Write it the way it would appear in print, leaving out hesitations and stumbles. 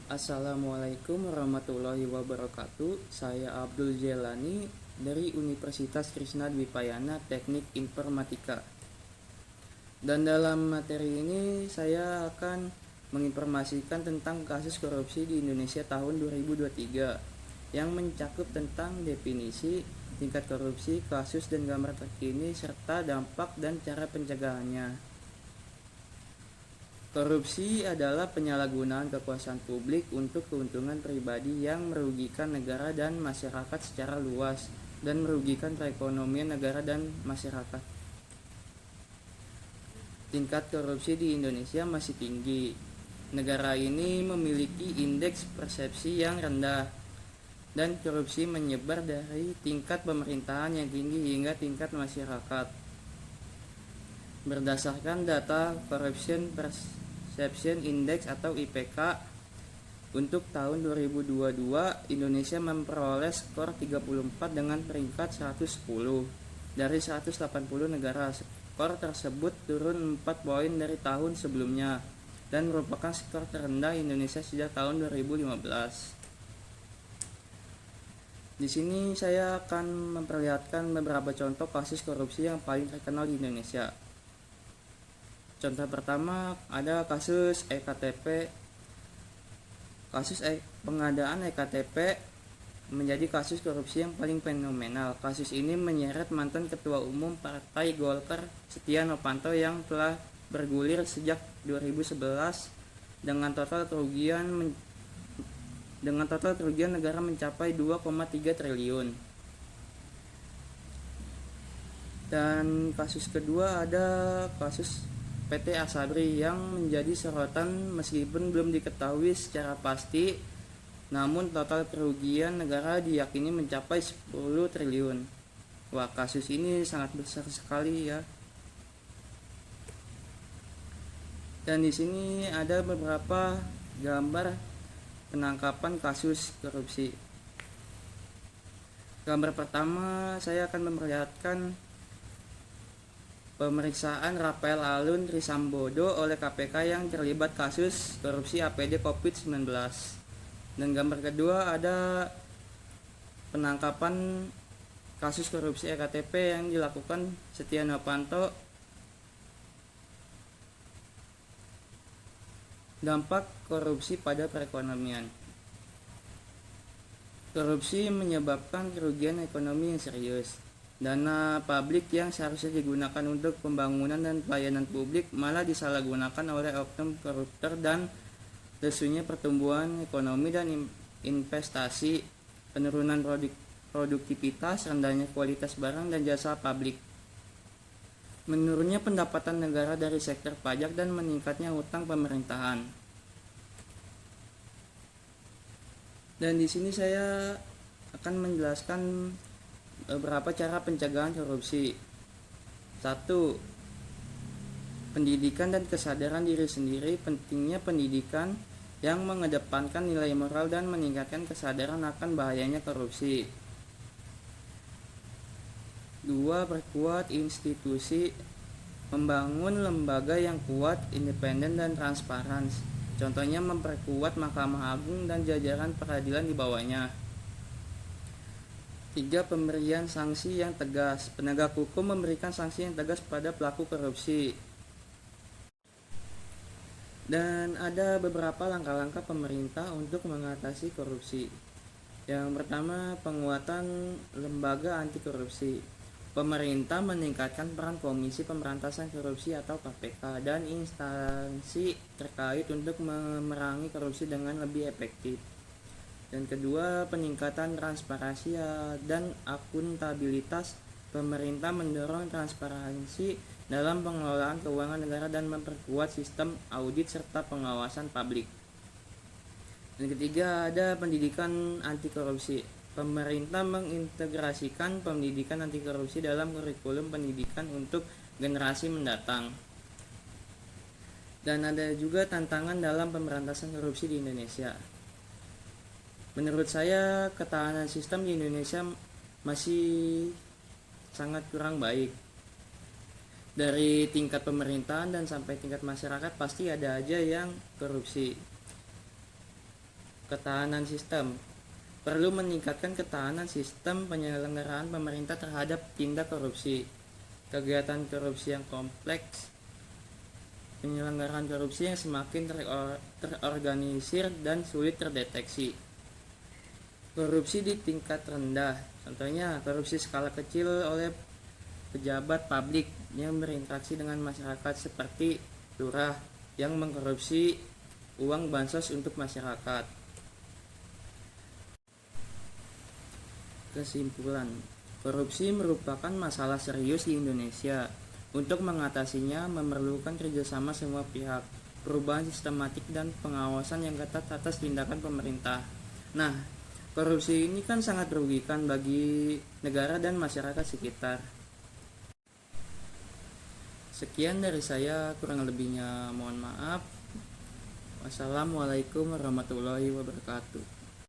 Assalamualaikum warahmatullahi wabarakatuh. Saya Abdul Jelani dari Universitas Krishna Dwipayana Teknik Informatika. Dan dalam materi ini saya akan menginformasikan tentang kasus korupsi di Indonesia tahun 2023 yang mencakup tentang definisi, tingkat korupsi, kasus dan gambar terkini serta dampak dan cara pencegahannya. Korupsi adalah penyalahgunaan kekuasaan publik untuk keuntungan pribadi yang merugikan negara dan masyarakat secara luas dan merugikan perekonomian negara dan masyarakat. Tingkat korupsi di Indonesia masih tinggi. Negara ini memiliki indeks persepsi yang rendah dan korupsi menyebar dari tingkat pemerintahan yang tinggi hingga tingkat masyarakat. Berdasarkan data Corruption Perception Index atau IPK untuk tahun 2022, Indonesia memperoleh skor 34 dengan peringkat 110 dari 180 negara. Skor tersebut turun 4 poin dari tahun sebelumnya dan merupakan skor terendah Indonesia sejak tahun 2015. Di sini saya akan memperlihatkan beberapa contoh kasus korupsi yang paling terkenal di Indonesia. Contoh pertama ada kasus EKTP. Pengadaan EKTP menjadi kasus korupsi yang paling fenomenal. Kasus ini menyeret mantan Ketua Umum Partai Golkar Setia Novanto yang telah bergulir sejak 2011 dengan total kerugian negara mencapai 2,3 triliun. Dan kasus kedua ada kasus PT Asabri yang menjadi sorotan meskipun belum diketahui secara pasti, namun total kerugian negara diyakini mencapai 10 triliun. Wah, kasus ini sangat besar sekali ya. Dan di sini ada beberapa gambar penangkapan kasus korupsi. Gambar pertama saya akan memperlihatkan pemeriksaan Rafael Alun Trisambodo oleh KPK yang terlibat kasus korupsi APD COVID-19. Dan gambar kedua ada penangkapan kasus korupsi EKTP yang dilakukan Setia Novanto. Dampak korupsi pada perekonomian. Korupsi menyebabkan kerugian ekonomi yang serius. Dana publik yang seharusnya digunakan untuk pembangunan dan pelayanan publik malah disalahgunakan oleh oknum koruptor dan lesunya pertumbuhan ekonomi dan investasi, penurunan produktivitas, rendahnya kualitas barang dan jasa publik, menurunnya pendapatan negara dari sektor pajak dan meningkatnya hutang pemerintahan. Dan di sini saya akan menjelaskan beberapa cara pencegahan korupsi. 1. Pendidikan dan kesadaran diri sendiri. Pentingnya pendidikan yang mengedepankan nilai moral dan meningkatkan kesadaran akan bahayanya korupsi. 2. Perkuat institusi. Membangun lembaga yang kuat, independen dan transparan. Contohnya memperkuat Mahkamah Agung dan jajaran peradilan di bawahnya. 3. Pemberian sanksi yang tegas. Penegak hukum memberikan sanksi yang tegas pada pelaku korupsi. Dan ada beberapa langkah-langkah pemerintah untuk mengatasi korupsi. Yang pertama, penguatan lembaga anti korupsi. Pemerintah meningkatkan peran Komisi Pemberantasan Korupsi atau KPK dan instansi terkait untuk memerangi korupsi dengan lebih efektif. Dan kedua, peningkatan transparansi dan akuntabilitas. Pemerintah mendorong transparansi dalam pengelolaan keuangan negara dan memperkuat sistem audit serta pengawasan publik. Dan ketiga, ada pendidikan anti korupsi. Pemerintah mengintegrasikan pendidikan anti korupsi dalam kurikulum pendidikan untuk generasi mendatang. Dan ada juga tantangan dalam pemberantasan korupsi di Indonesia. Menurut saya, ketahanan sistem di Indonesia masih sangat kurang baik. Dari tingkat pemerintahan dan sampai tingkat masyarakat pasti ada aja yang korupsi. Ketahanan sistem. Perlu meningkatkan ketahanan sistem penyelenggaraan pemerintah terhadap tindak korupsi. Kegiatan korupsi yang kompleks, penyelenggaraan korupsi yang semakin terorganisir dan sulit terdeteksi. Korupsi di tingkat rendah, contohnya korupsi skala kecil oleh pejabat publik yang berinteraksi dengan masyarakat seperti lurah yang mengkorupsi uang bansos untuk masyarakat. Kesimpulan, korupsi merupakan masalah serius di Indonesia. Untuk mengatasinya memerlukan kerjasama semua pihak, perubahan sistematik dan pengawasan yang ketat atas tindakan pemerintah. Nah, korupsi ini kan sangat merugikan bagi negara dan masyarakat sekitar. Sekian dari saya, kurang lebihnya mohon maaf. Wassalamualaikum warahmatullahi wabarakatuh.